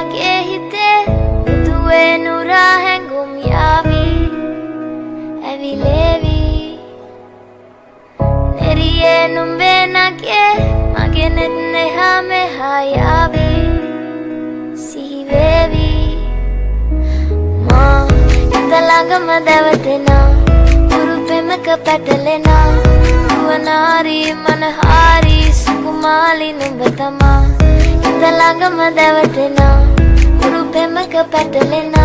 මගේ හිතේ උදුවේ නුරා හැඟුම් යාවි ඇවිලේවි නෙරියේ නුඹේ නගේ මගේ නෙත් නෙහා මෙහා යාවි සිහිවේවි මා හිත ළඟම දැවටෙනා උරු පෙමක පැටලෙනා නුවනාරි මනහාරි සුකුමාලි නුඹ තමා හිත ළඟම දැවටෙනා උරු පෙමක පැටලෙනා